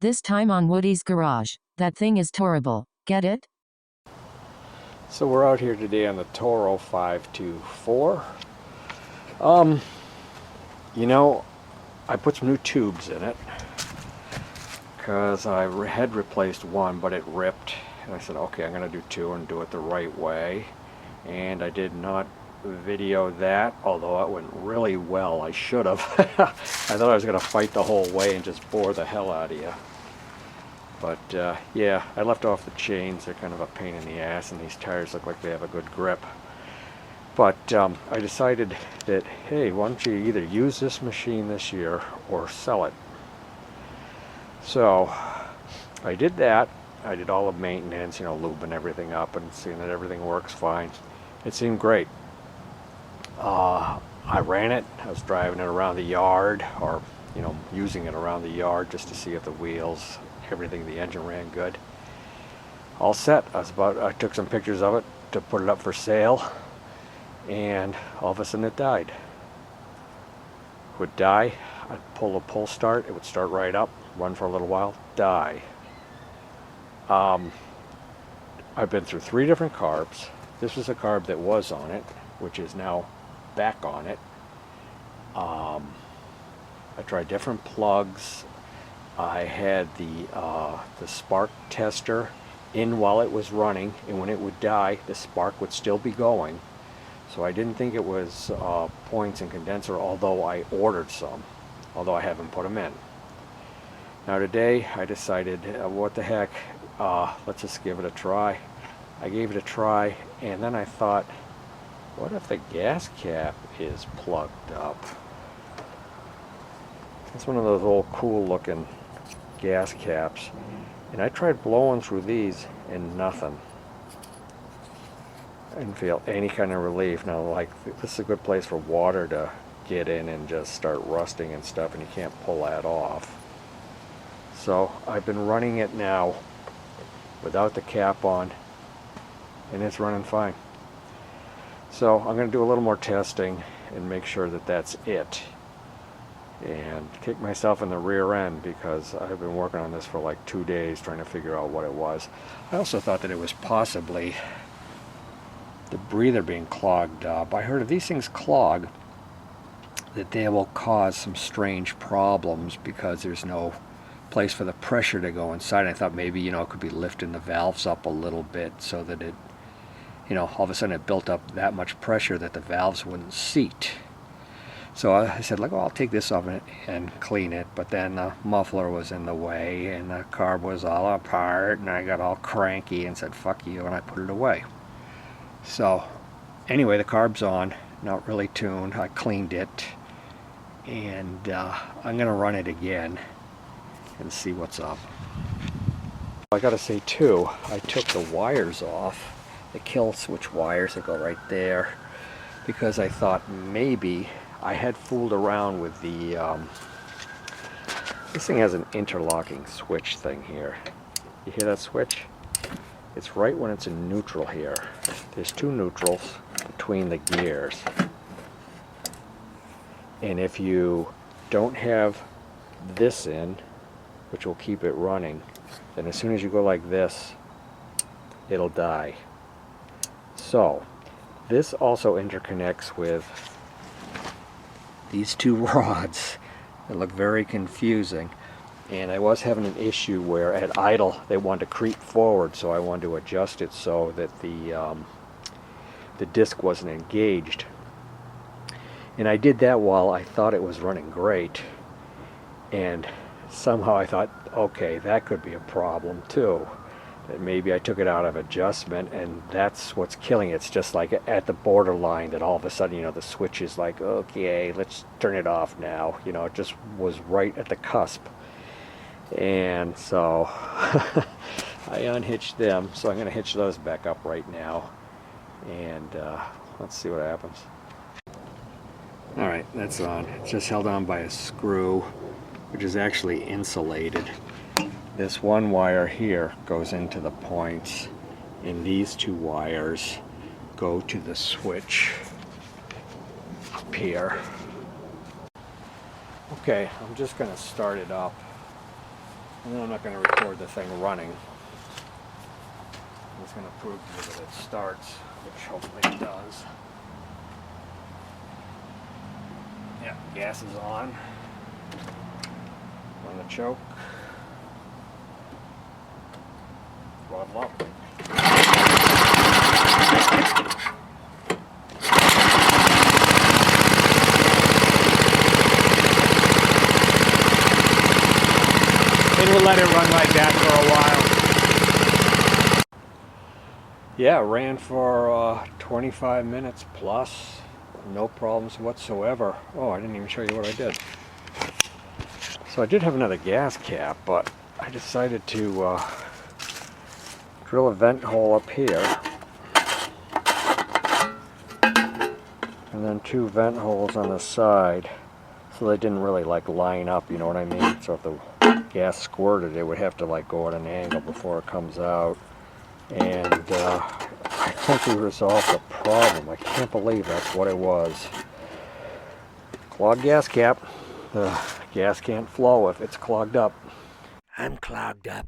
This time on Woody's Garage. That thing is Torable. Get it? So we're out here today on the Toro 524. You know, I put some new tubes in it because I had replaced one, but it ripped. And I said, okay, I'm going to do two and do it the right way. And I did not video that, although it went really well. I should have. I thought I was going to fight the whole way and just bore the hell out of you. But yeah, I left off the chains. They're kind of a pain in the ass, and these tires look like they have a good grip. But I decided that, hey, why don't you either use this machine this year or sell it? So I did that. I did all the maintenance, you know, lubing everything up and seeing that everything works fine. It seemed great. I ran it. I was driving it around the yard, or, you know, using it around the yard just to see if the wheels, everything, the engine ran good. All set. I took some pictures of it to put it up for sale, and all of a sudden it died. It would die. I'd pull the pull start. It would start right up, run for a little while, die. I've been through 3 different carbs. This was a carb that was on it, which is now back on it. I tried different plugs. I had the spark tester in while it was running, and when it would die, the spark would still be going. So I didn't think it was points and condenser, although I ordered some, although I haven't put them in. Now today I decided, what the heck, let's just give it a try. I gave it a try, and then I thought, what if the gas cap is plugged up? It's one of those old cool looking gas caps, and I tried blowing through these and nothing. I didn't feel any kind of relief. Now, like, this is a good place for water to get in and just start rusting and stuff, and you can't pull that off. So I've been running it now without the cap on, and it's running fine. So I'm going to do a little more testing and make sure that that's it, and kick myself in the rear end because I've been working on this for like 2 days trying to figure out what it was. I also thought that it was possibly the breather being clogged up. I heard if these things clog, that they will cause some strange problems because there's no place for the pressure to go inside. I thought maybe, you know, it could be lifting the valves up a little bit so that it, you know, all of a sudden it built up that much pressure that the valves wouldn't seat. So I said, like, oh, I'll take this off and clean it, but then the muffler was in the way and the carb was all apart, and I got all cranky and said, fuck you, and I put it away. So anyway, the carb's on, not really tuned. I cleaned it, and I'm going to run it again and see what's up. I got to say too, I took the wires off, the kill switch wires that go right there, because I thought maybe I had fooled around with the, this thing has an interlocking switch thing here. You hear that switch? It's right when it's in neutral here. There's 2 neutrals between the gears. And if you don't have this in, which will keep it running, then as soon as you go like this, it'll die. So this also interconnects with these 2 rods that look very confusing, and I was having an issue where at idle they wanted to creep forward, so I wanted to adjust it so that the disc wasn't engaged, and I did that while I thought it was running great, and somehow I thought, okay, that could be a problem too, that maybe I took it out of adjustment, and that's what's killing it. It's just like at the borderline that all of a sudden, you know, the switch is like, okay, let's turn it off now. You know, it just was right at the cusp. And so I unhitched them, so I'm going to hitch those back up right now, and let's see what happens. Alright, that's on. It's just held on by a screw, which is actually insulated. This one wire here goes into the points, and these 2 wires go to the switch up here. Okay, I'm just going to start it up And then I'm not going to record the thing running. I'm just going to prove to you that it starts, which hopefully it does. Yeah, gas is on. On the choke. Throttle up. And we'll let it run like that for a while. Yeah, it ran for 25 minutes plus. No problems whatsoever. Oh, I didn't even show you what I did. So I did have another gas cap, but I decided to drill a vent hole up here. And then 2 vent holes on the side. So they didn't really like line up, you know what I mean? So if the gas squirted, it would have to like go at an angle before it comes out. And I think we resolved the problem. I can't believe that's what it was. Clogged gas cap. The gas can't flow if it's clogged up. I'm clogged up.